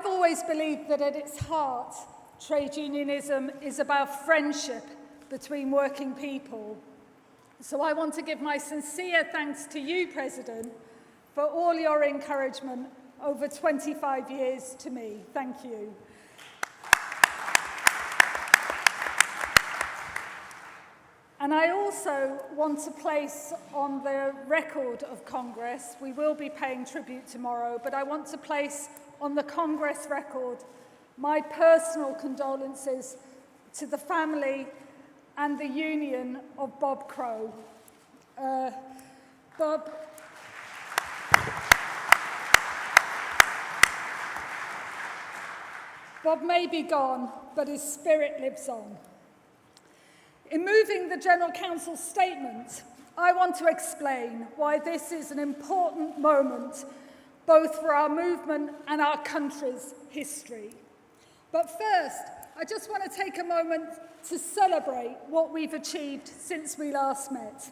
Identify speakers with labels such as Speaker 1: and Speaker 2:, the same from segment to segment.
Speaker 1: I've always believed that at its heart, trade unionism is about friendship between working people. So I want to give my sincere thanks to you, President, for all your encouragement over 25 years to me. Thank you. And I also want to place on the record of Congress, we will be paying tribute tomorrow, but I want to place on the Congress record my personal condolences to the family and the union of Bob Crow. Bob may be gone, but his spirit lives on. In moving the General Council's statement, I want to explain why this is an important moment, both for our movement and our country's history. But first, I just want to take a moment to celebrate what we've achieved since we last met.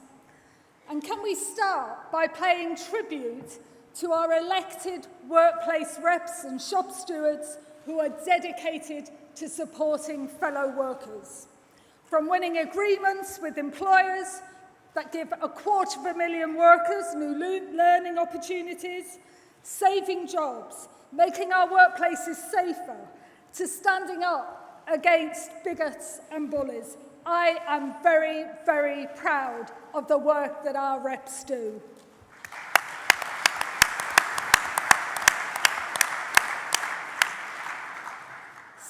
Speaker 1: And can we start by paying tribute to our elected workplace reps and shop stewards who are dedicated to supporting fellow workers. From winning agreements with employers that give 250,000 workers new learning opportunities, saving jobs, making our workplaces safer, to standing up against bigots and bullies. I am very, very proud of the work that our reps do.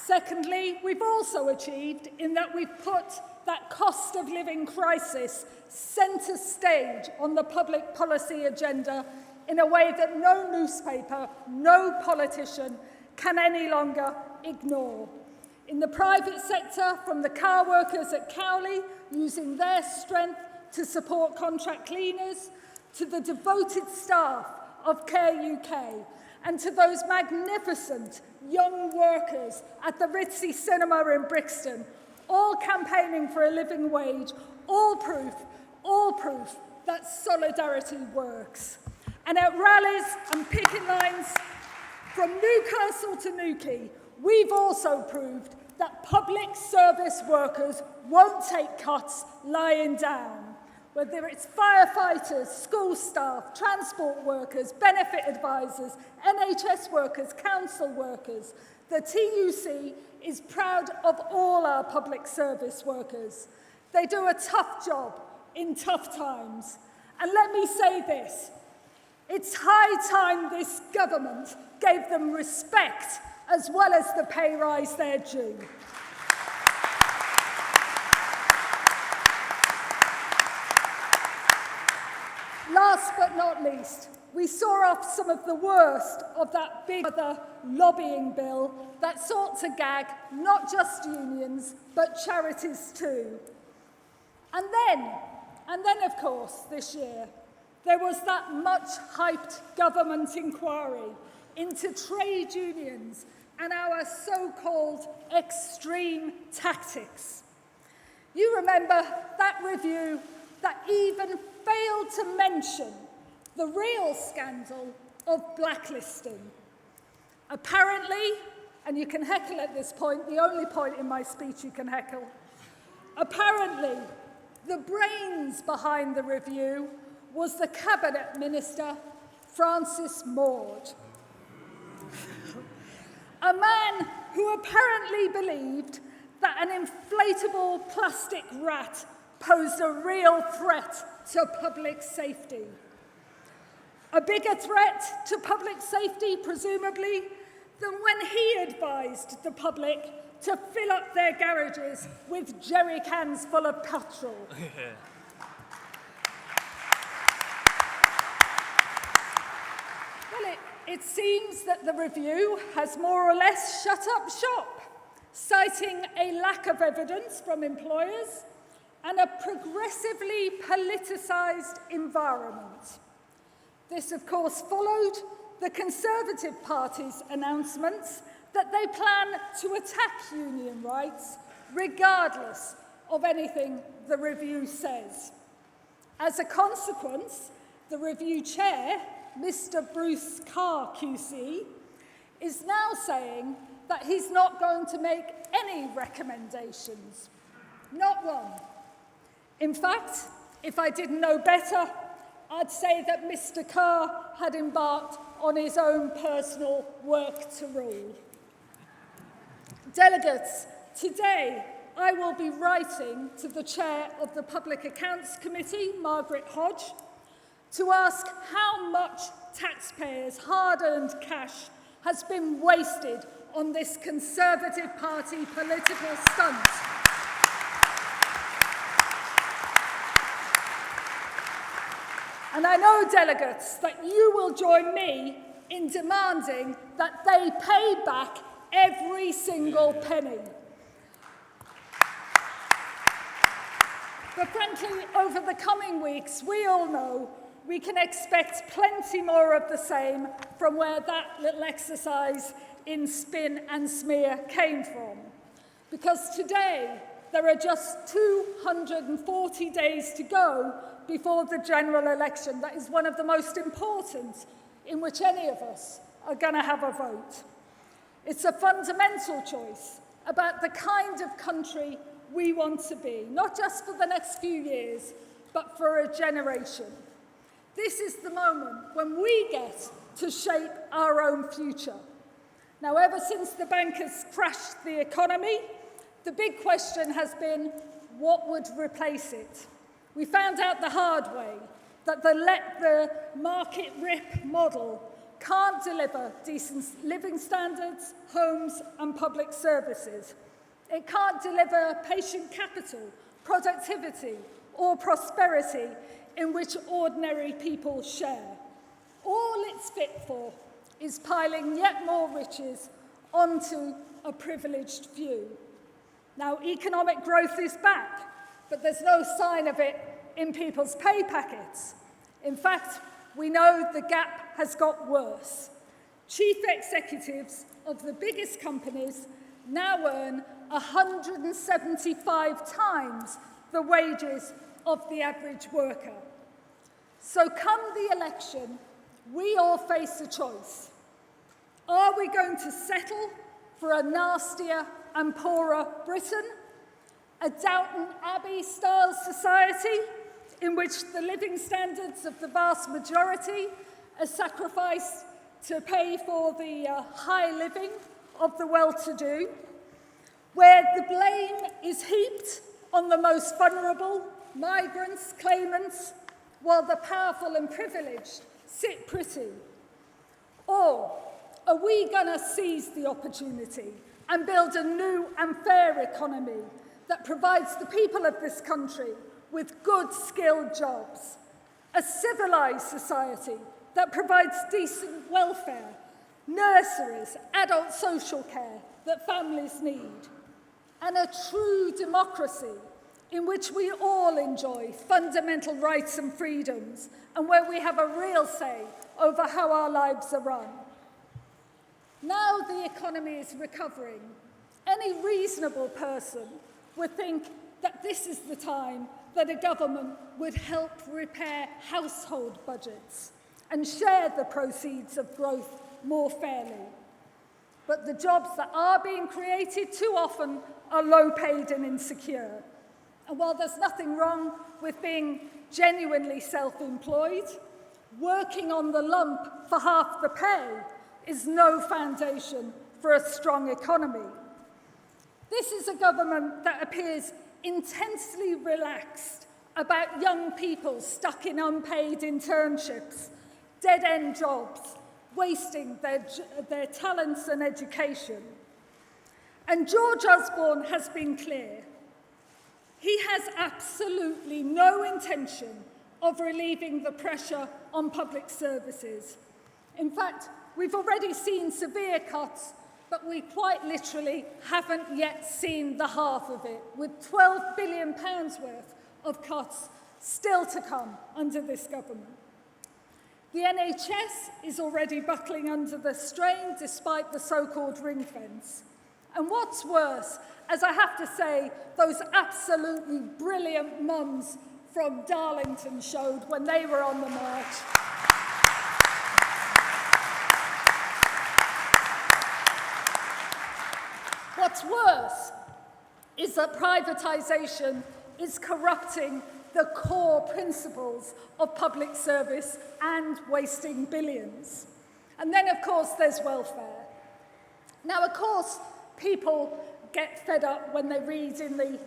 Speaker 1: Secondly, we've also achieved in that we've put that cost of living crisis centre stage on the public policy agenda in a way that no newspaper, no politician can any longer ignore. In the private sector, from the car workers at Cowley, using their strength to support contract cleaners, to the devoted staff of Care UK, and to those magnificent young workers at the Ritzy Cinema in Brixton, all campaigning for a living wage, all proof that solidarity works. And at rallies and picket lines from Newcastle to Newquay, we've also proved that public service workers won't take cuts lying down. Whether it's firefighters, school staff, transport workers, benefit advisors, NHS workers, council workers, the TUC is proud of all our public service workers. They do a tough job in tough times. And let me say this, it's high time this government gave them respect as well as the pay rise they're due. Last but not least, we saw off some of the worst of that big other lobbying bill that sought to gag not just unions, but charities too. And then of course, this year, there was that much-hyped government inquiry into trade unions and our so-called extreme tactics. You remember that review that even failed to mention the real scandal of blacklisting. Apparently, and you can heckle at this point, the only point in my speech you can heckle, apparently the brains behind the review was the Cabinet Minister, Francis Maud. A man who apparently believed that an inflatable plastic rat posed a real threat to public safety. A bigger threat to public safety, presumably, than when he advised the public to fill up their garages with jerry cans full of petrol. Well, it seems that the review has more or less shut up shop, citing a lack of evidence from employers and a progressively politicised environment. This, of course, followed the Conservative Party's announcements that they plan to attack union rights regardless of anything the review says. As a consequence, the review chair, Mr. Bruce Carr QC, is now saying that he's not going to make any recommendations. Not one. In fact, if I didn't know better, I'd say that Mr. Kerr had embarked on his own personal work to rule. Delegates, today I will be writing to the chair of the Public Accounts Committee, Margaret Hodge, to ask how much taxpayers' hard-earned cash has been wasted on this Conservative Party political stunt. And I know, delegates, that you will join me in demanding that they pay back every single penny. But frankly, over the coming weeks, we all know we can expect plenty more of the same from where that little exercise in spin and smear came from. Because today, there are just 240 days to go before the general election. That is one of the most important in which any of us are going to have a vote. It's a fundamental choice about the kind of country we want to be, not just for the next few years, but for a generation. This is the moment when we get to shape our own future. Now, ever since the bankers crashed the economy, the big question has been, what would replace it? We found out the hard way that the let the market rip model can't deliver decent living standards, homes and public services. It can't deliver patient capital, productivity or prosperity in which ordinary people share. All it's fit for is piling yet more riches onto a privileged few. Now, economic growth is back, but there's no sign of it in people's pay packets. In fact, we know the gap has got worse. Chief executives of the biggest companies now earn 175 times the wages of the average worker. So come the election, we all face a choice. Are we going to settle for a nastier and poorer Britain, a Downton Abbey-style society in which the living standards of the vast majority are sacrificed to pay for the high living of the well-to-do, where the blame is heaped on the most vulnerable, migrants, claimants, while the powerful and privileged sit pretty? Or are we going to seize the opportunity and build a new and fair economy that provides the people of this country with good, skilled jobs, a civilised society that provides decent welfare, nurseries, adult social care that families need, and a true democracy in which we all enjoy fundamental rights and freedoms and where we have a real say over how our lives are run? Now the economy is recovering, any reasonable person would think that this is the time that a government would help repair household budgets and share the proceeds of growth more fairly. But the jobs that are being created too often are low-paid and insecure. And while there's nothing wrong with being genuinely self-employed, working on the lump for half the pay is no foundation for a strong economy. This is a government that appears intensely relaxed about young people stuck in unpaid internships, dead-end jobs, wasting their talents and education. And George Osborne has been clear. He has absolutely no intention of relieving the pressure on public services. In fact, we've already seen severe cuts, but we quite literally haven't yet seen the half of it, with £12 billion worth of cuts still to come under this government. The NHS is already buckling under the strain despite the so-called ring fence. And what's worse, as I have to say, those absolutely brilliant mums from Darlington showed when they were on the march. what's worse is that privatisation is corrupting the core principles of public service and wasting billions. And then, of course, there's welfare. Now, of course, people get fed up when they read in the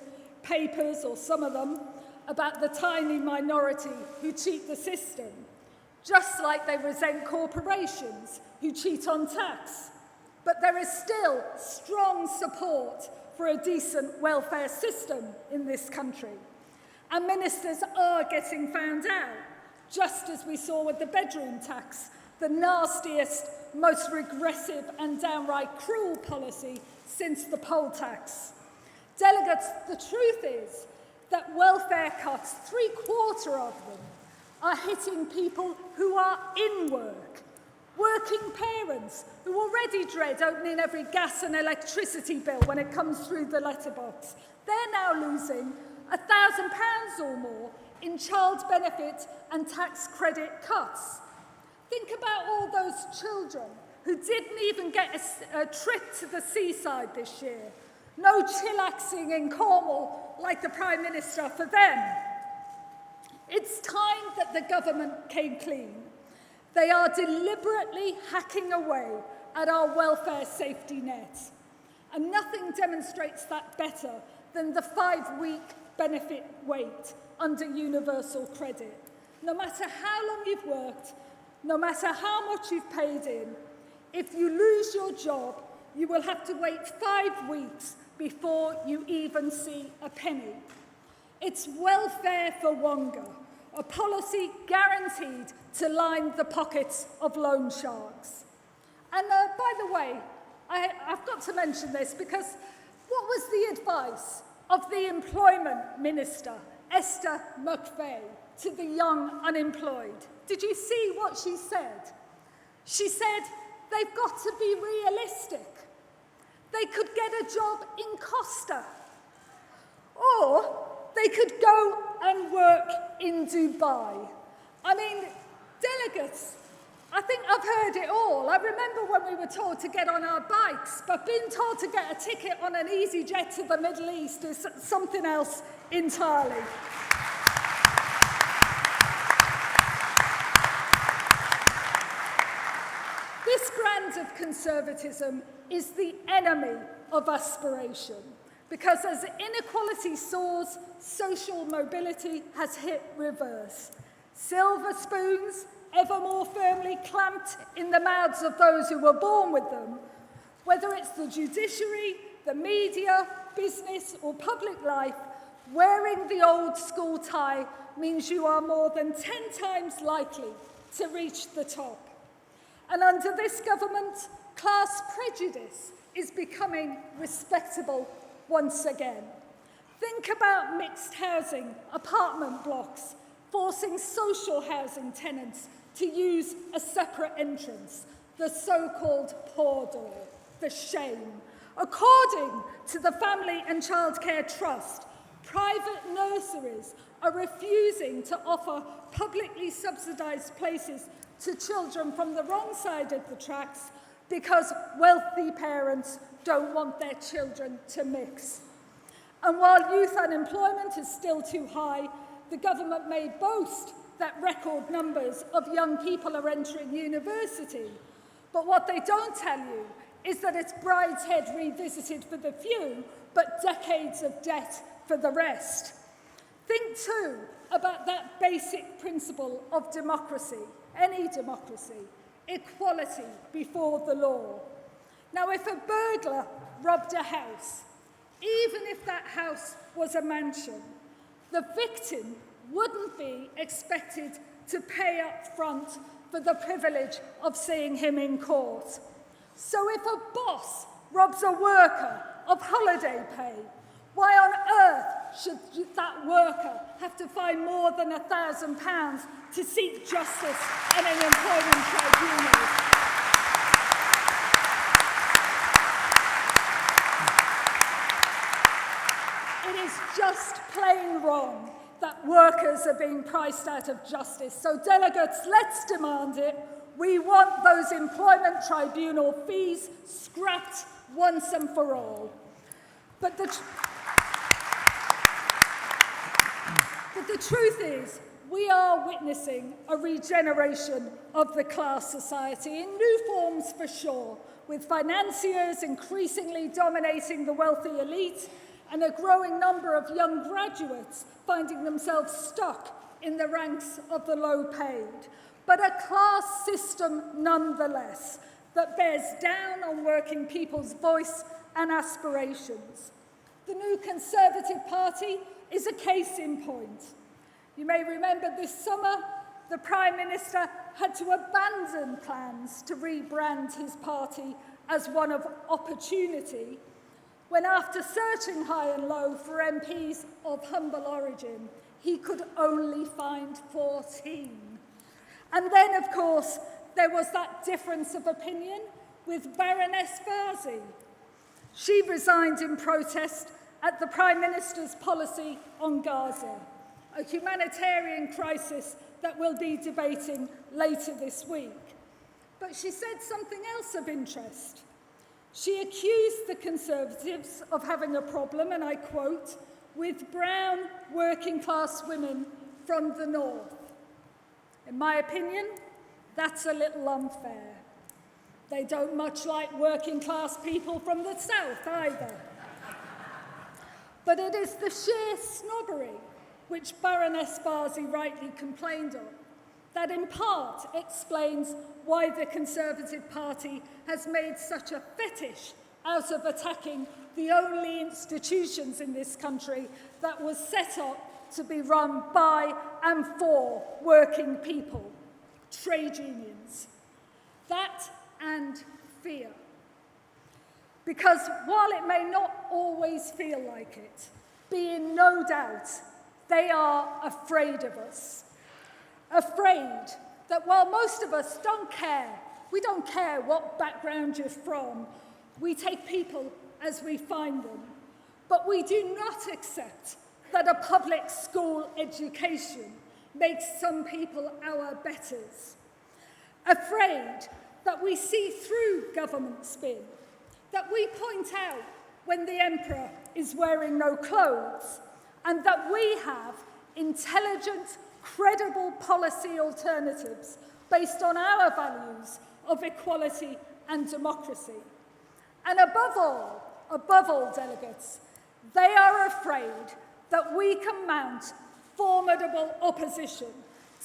Speaker 1: papers, or some of them, about the tiny minority who cheat the system, just like they resent corporations who cheat on tax. But there is still strong support for a decent welfare system in this country. And ministers are getting found out, just as we saw with the bedroom tax, the nastiest, most regressive and downright cruel policy since the poll tax. Delegates, the truth is that welfare cuts, 3/4 of them, are hitting people who are in work. Working parents who already dread opening every gas and electricity bill when it comes through the letterbox. They're now losing £1,000 or more in child benefit and tax credit cuts. Think about all those children who didn't even get a trip to the seaside this year. No chillaxing in Cornwall like the Prime Minister for them. It's time that the government came clean. They are deliberately hacking away at our welfare safety net. And nothing demonstrates that better than the 5-week benefit wait under universal credit. No matter how long you've worked, no matter how much you've paid in, if you lose your job, you will have to wait 5 weeks before you even see a penny. It's welfare for Wonga, a policy guaranteed to line the pockets of loan sharks. And by the way, I've got to mention this because what was the advice of the Employment Minister, Esther McVey, to the young unemployed? Did you see what she said? She said, they've got to be realistic. They could get a job in Costa, or they could go and work in Dubai. I mean, delegates, I think I've heard it all. I remember when we were told to get on our bikes, but being told to get a ticket on an EasyJet to the Middle East is something else entirely. This brand of conservatism is the enemy of aspiration, because as inequality soars, social mobility has hit reverse. Silver spoons, ever more firmly clamped in the mouths of those who were born with them, whether it's the judiciary, the media, business, or public life, wearing the old school tie means you are more than 10 times likely to reach the top. And under this government, class prejudice is becoming respectable once again. Think about mixed housing, apartment blocks, forcing social housing tenants to use a separate entrance, the so-called poor door, the shame. According to the Family and Childcare Trust, private nurseries are refusing to offer publicly subsidised places to children from the wrong side of the tracks because wealthy parents don't want their children to mix. And while youth unemployment is still too high, the government may boast that record numbers of young people are entering university. But what they don't tell you is that it's Brideshead revisited for the few, but decades of debt for the rest. Think too about that basic principle of democracy, any democracy, equality before the law. Now, if a burglar robbed a house, even if that house was a mansion, the victim wouldn't be expected to pay up front for the privilege of seeing him in court. So if a boss robs a worker of holiday pay, why on earth should that worker have to find more than £1,000 to seek justice in an employment tribunal? It is just plain wrong that workers are being priced out of justice. So delegates, let's demand it. We want those employment tribunal fees scrapped once and for all. But the truth is, we are witnessing a regeneration of the class society in new forms for sure, with financiers increasingly dominating the wealthy elite and a growing number of young graduates finding themselves stuck in the ranks of the low-paid. But a class system nonetheless that bears down on working people's voice and aspirations. The new Conservative Party is a case in point. You may remember this summer, the Prime Minister had to abandon plans to rebrand his party as one of opportunity, when after searching high and low for MPs of humble origin, he could only find 14. And then, of course, there was that difference of opinion with Baroness Varzi. She resigned in protest at the Prime Minister's policy on Gaza, a humanitarian crisis that we'll be debating later this week. But she said something else of interest. She accused the Conservatives of having a problem, and I quote, with brown working-class women from the north. In my opinion, that's a little unfair. They don't much like working-class people from the south either. But it is the sheer snobbery which Baroness Varzi rightly complained of that in part explains why the Conservative Party has made such a fetish out of attacking the only institutions in this country that was set up to be run by and for working people, trade unions. That and fear. Because while it may not always feel like it, be in no doubt, they are afraid of us. Afraid that while most of us don't care, we don't care what background you're from, we take people as we find them. But we do not accept that a public school education makes some people our betters. Afraid that we see through government spin, that we point out when the emperor is wearing no clothes, and that we have intelligent, credible policy alternatives based on our values of equality and democracy. And above all, delegates, they are afraid that we can mount formidable opposition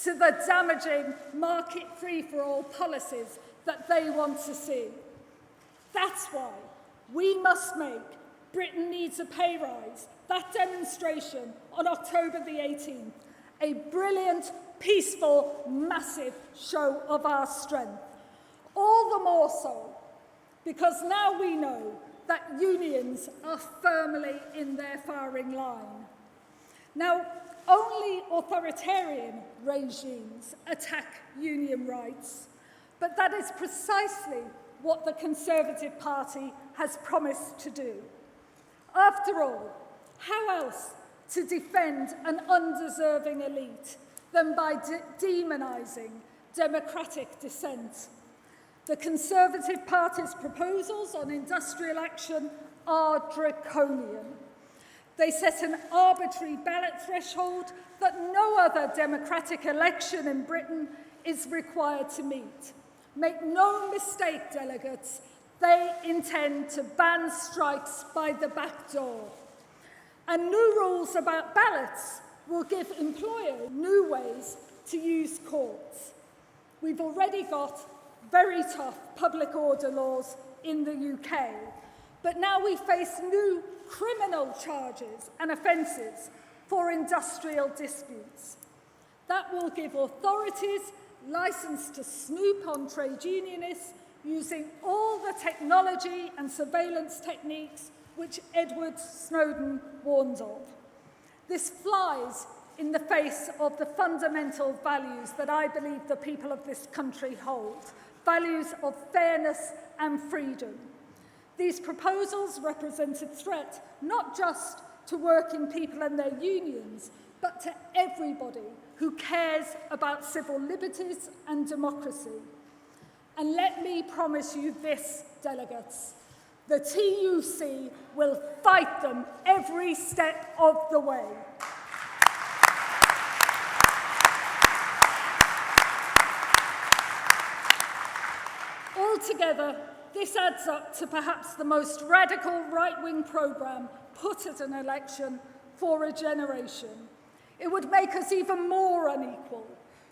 Speaker 1: to the damaging market free-for-all policies that they want to see. That's why we must make Britain Needs a Pay Rise, that demonstration on October the 18th, a brilliant, peaceful, massive show of our strength. All the more so because now we know that unions are firmly in their firing line. Now, only authoritarian regimes attack union rights, but that is precisely what the Conservative Party has promised to do. After all, how else to defend an undeserving elite than by demonising democratic dissent? The Conservative Party's proposals on industrial action are draconian. They set an arbitrary ballot threshold that no other democratic election in Britain is required to meet. Make no mistake, delegates, they intend to ban strikes by the back door. And new rules about ballots will give employers new ways to use courts. We've already got very tough public order laws in the UK, but now we face new criminal charges and offences for industrial disputes. That will give authorities licence to snoop on trade unionists using all the technology and surveillance techniques which Edward Snowden warned of. This flies in the face of the fundamental values that I believe the people of this country hold, values of fairness and freedom. These proposals represent a threat not just to working people and their unions, but to everybody who cares about civil liberties and democracy. And let me promise you this, delegates, The TUC will fight them every step of the way. Altogether, this adds up to perhaps the most radical right-wing programme put at an election for a generation. It would make us even more unequal,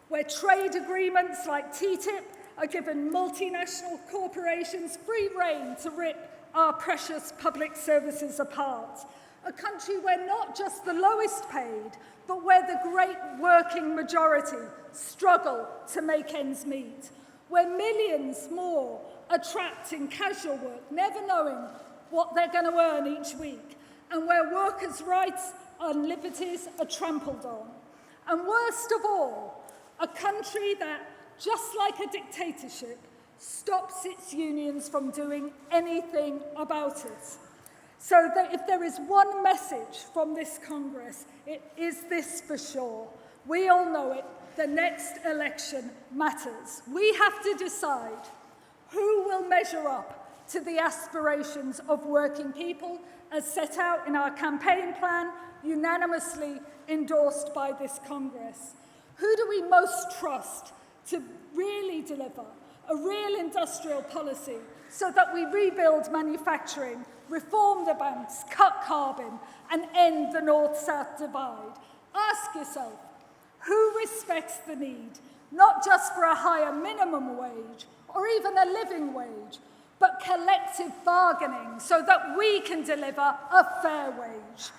Speaker 1: where trade agreements like TTIP are giving multinational corporations free rein to rip our precious public services apart. A country where not just the lowest paid, but where the great working majority struggle to make ends meet, where millions more are trapped in casual work, never knowing what they're going to earn each week, and where workers' rights and liberties are trampled on. And worst of all, a country that, just like a dictatorship, stops its unions from doing anything about it. So that if there is one message from this Congress, it is this for sure. We all know it. The next election matters. We have to decide who will measure up to the aspirations of working people as set out in our campaign plan, unanimously endorsed by this Congress. Who do we most trust to really deliver a real industrial policy so that we rebuild manufacturing, reform the banks, cut carbon, and end the North-South divide? Ask yourself, who respects the need, not just for a higher minimum wage or even a living wage, but collective bargaining so that we can deliver a fair wage?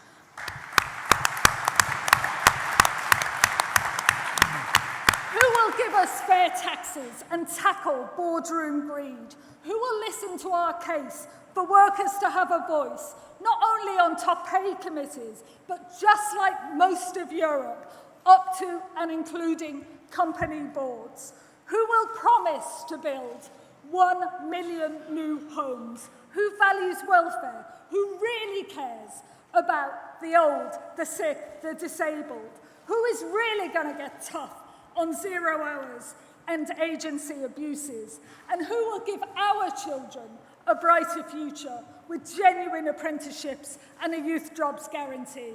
Speaker 1: Who will give us fair taxes and tackle boardroom greed? Who will listen to our case for workers to have a voice, not only on top pay committees, but just like most of Europe, up to and including company boards? Who will promise to build 1 million new homes? Who values welfare? Who really cares about the old, the sick, the disabled? Who is really going to get tough on 0 hours and agency abuses? And who will give our children a brighter future with genuine apprenticeships and a youth jobs guarantee?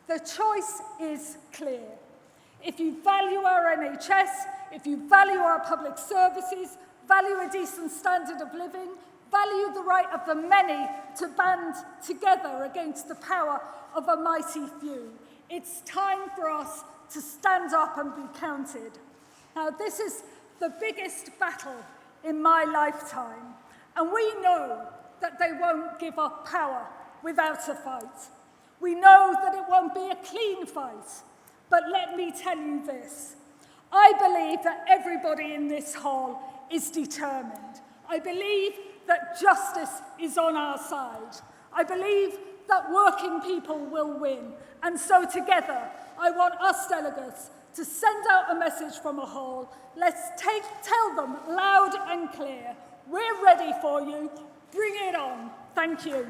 Speaker 1: The choice is clear. If you value our NHS, if you value our public services, value a decent standard of living, value the right of the many to band together against the power of a mighty few, it's time for us to stand up and be counted. Now, this is the biggest battle in my lifetime, and we know that they won't give up power without a fight. We know that it won't be a clean fight, but let me tell you this. I believe that everybody in this hall is determined. I believe that justice is on our side. I believe that working people will win. And so together, I want us delegates to send out a message from a hall. Let's tell them loud and clear, we're ready for you. Bring it on. Thank you.